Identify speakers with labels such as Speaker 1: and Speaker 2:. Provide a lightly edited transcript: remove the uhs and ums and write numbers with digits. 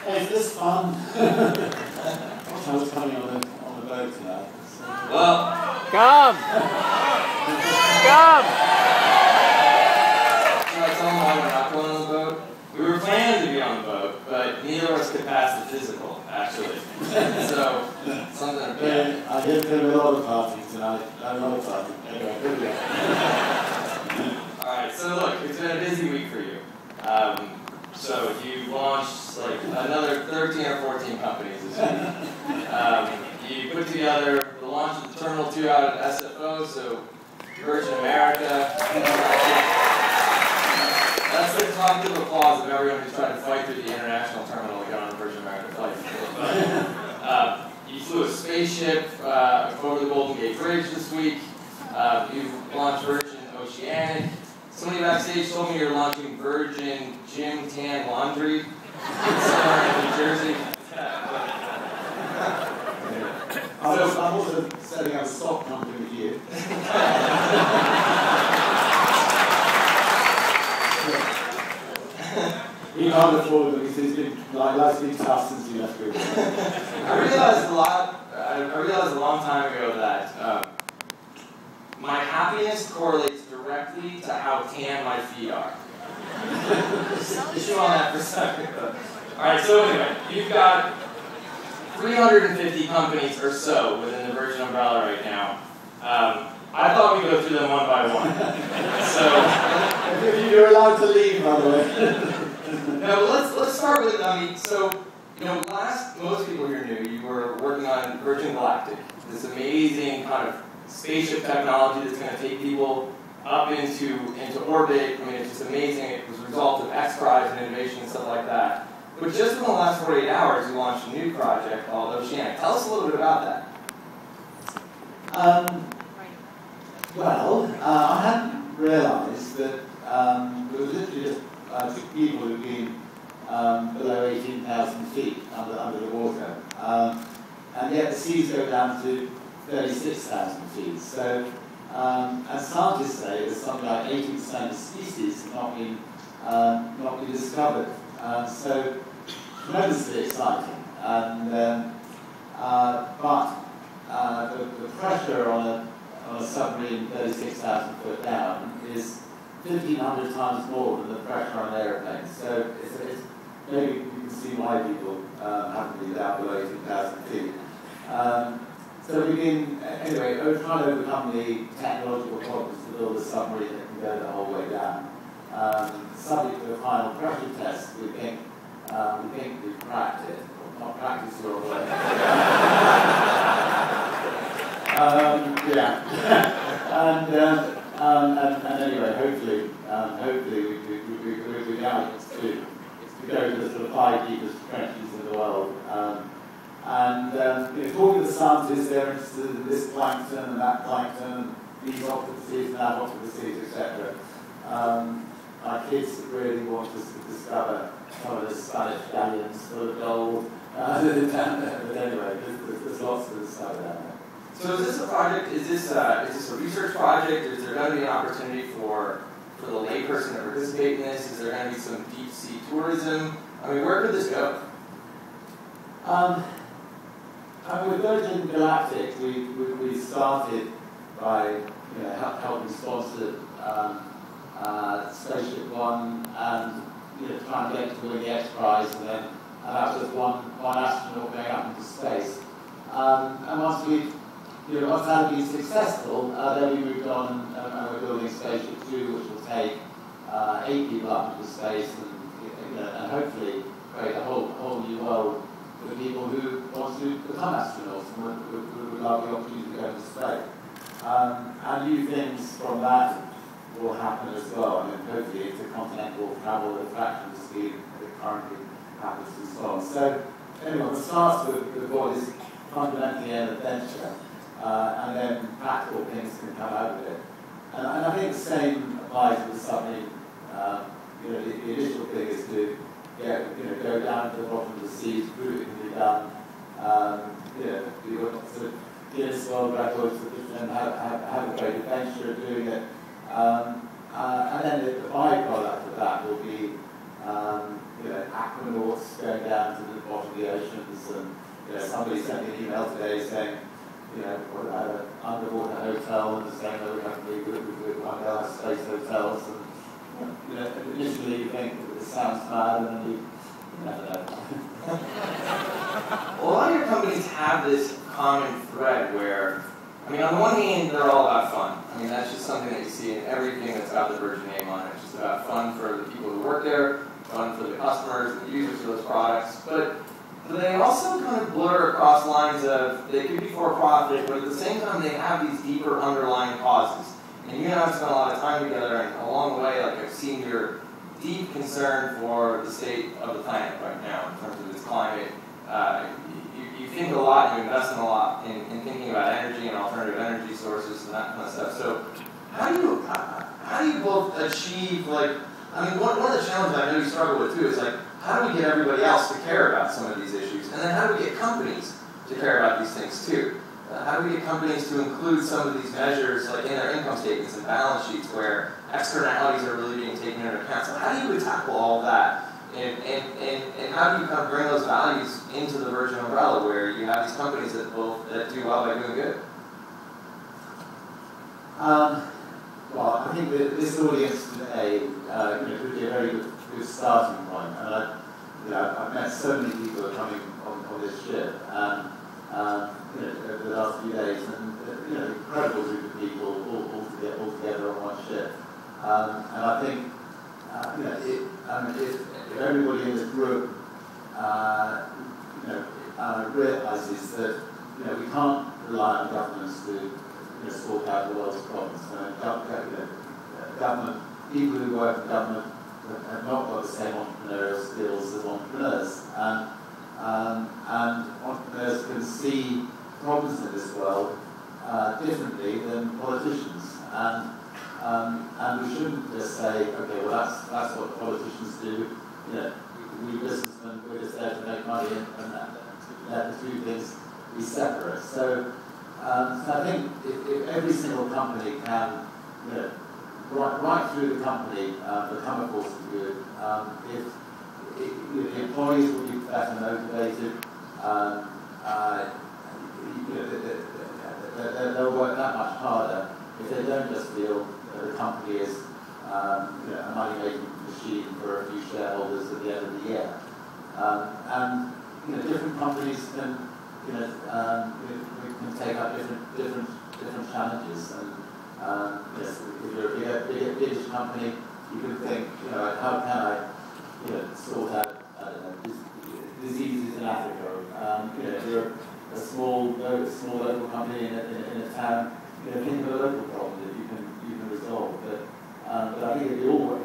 Speaker 1: It's just fun. I was coming on the boat now.
Speaker 2: Well,
Speaker 3: come! Come!
Speaker 2: Should I tell them why we're not going on the boat? We were planning to be on the boat, but neither of us could pass the physical, actually. So, something bad.
Speaker 1: I did a lot of parties tonight. A lot of parties. Anyway, here we go.
Speaker 2: Alright, so look, it's been a busy week for you. So you launched like another 13 or 14 companies this week. You put together the launch of the Terminal 2 out at SFO, so Virgin America. That's the collective applause of everyone who's trying to fight through the international terminal to get on a Virgin America flight. You flew a spaceship over the Golden Gate Bridge this week. You've launched Virgin Oceanic. Somebody backstage told me you're launching Virgin Gym Tan Laundry somewhere in New Jersey.
Speaker 1: I'm also setting up a stock company with you. He can't afford them. He's been life's been tough since you left Google.
Speaker 2: I realized a long time ago that my happiness correlates directly to how tan my feet are. Just chew on that for a second. Alright, so anyway, you've got 350 companies or so within the Virgin umbrella right now. I thought we'd go through them one by one. So
Speaker 1: you're allowed to leave, by the way.
Speaker 2: no, let's start with, so, most people here knew you were working on Virgin Galactic, this amazing kind of spaceship technology that's going to take people up into orbit. I mean, it's just amazing. It was a result of X Prize and innovation and stuff like that. But just in the last 48 hours, you launched a new project called Oceanic. Tell us a little bit about that.
Speaker 1: I hadn't realised that it was literally just people who've been below 18,000 feet under the water. And yet the seas go down to 36,000 feet. So, as scientists say, there's something like 80% of species have not been discovered. So, tremendously exciting. And but the pressure on a submarine 36,000 foot down is 1,500 times more than the pressure on an aeroplane. So, it's maybe you can see why people haven't been down below 18,000 feet. So we've been, anyway, we're trying to overcome the technological problems to build a submarine that can go the whole way down. Subject to the final pressure test, we think we've cracked it. Well, not cracked is the wrong way. And anyway, hopefully we're down to go to the sort of 5 deepest trenches in the world. Talking to the scientists, they're interested in this plankton and that plankton, these octopuses and that octopuses, etc. Our kids really want us to discover some of the Spanish galleons full of gold. But anyway, there's lots to discover down there.
Speaker 2: So is this a project? Is this a research project? Is there going to be an opportunity for the layperson to participate in this? Is there going to be some deep sea tourism? I mean, where could this go?
Speaker 1: With Virgin Galactic, we started by helping sponsor Spaceship One and trying to get to win the X Prize, and that was one astronaut going up into space. And once once that had been successful, then we moved on and we're building Spaceship 2, which will take 8 people up into space and hopefully create a whole new world for people who want to become astronauts and would love the opportunity to go into space. And new things from that will happen as well. I mean, hopefully intercontinental travel at a fraction of the speed that it currently happens and so on. So, anyway, it starts with what is fundamentally an adventure, and then practical things can come out of it. And I think the same applies to the submarine. The initial thing is to go down to the bottom of the sea, prove it can be done. Do sort of Guinness World Records and have a great adventure of doing it. And then the byproduct of that will be aquanauts going down to the bottom of the oceans, and somebody sent me an email today saying, what about an underwater hotel, and saying that we have to be good with one of our space hotels, and initially you think it sounds mad, and then you never know.
Speaker 2: Well, a lot of your companies have this common thread where, on the one hand, they're all about fun. That's just something that you see in everything that's got the Virgin name on it. It's just about fun for the people who work there, fun for the customers and the users of those products. But they also kind of blur across lines of, they could be for-profit, but at the same time, they have these deeper underlying causes. And you and I have spent a lot of time together, and along the way, I've seen your deep concern for the state of the planet right now in terms of its climate. You think a lot, you invest in a lot in thinking about energy and alternative energy sources and that kind of stuff. So how do you both achieve, one of the challenges I know you struggle with too is how do we get everybody else to care about some of these issues? And then how do we get companies to care about these things too? How do we get companies to include some of these measures in their income statements and balance sheets where externalities are really being taken into account? So how do you tackle all of that? And how do you kind of bring those values into the Virgin umbrella where you have these companies that do well by doing good?
Speaker 1: Well, I think that this audience today could be a very good starting point. And I've met so many people who are coming on this ship, and over the last few days, and incredible group of people all together on one ship. And I think if everybody in this group realizes that we can't rely on governments to sort out the world's problems. Government, people who work in government have not got the same entrepreneurial skills as entrepreneurs, and entrepreneurs can see problems in this world differently than politicians, and we shouldn't just say, okay, well that's what politicians do. We businessmen, we're just there to make money, and let the two things be separate. So I think if every single company can, right through the company, become a force of good, if the employees will be better motivated, they'll work that much harder if they don't just feel that the company is a money-making machine for a few shareholders at the end of the year. And different companies can can take up different challenges. And if you're a biggish company, you can think, how can I sort out diseases in Africa? If you're a small local company in a town, think of a local problem that you can resolve. But I think if we all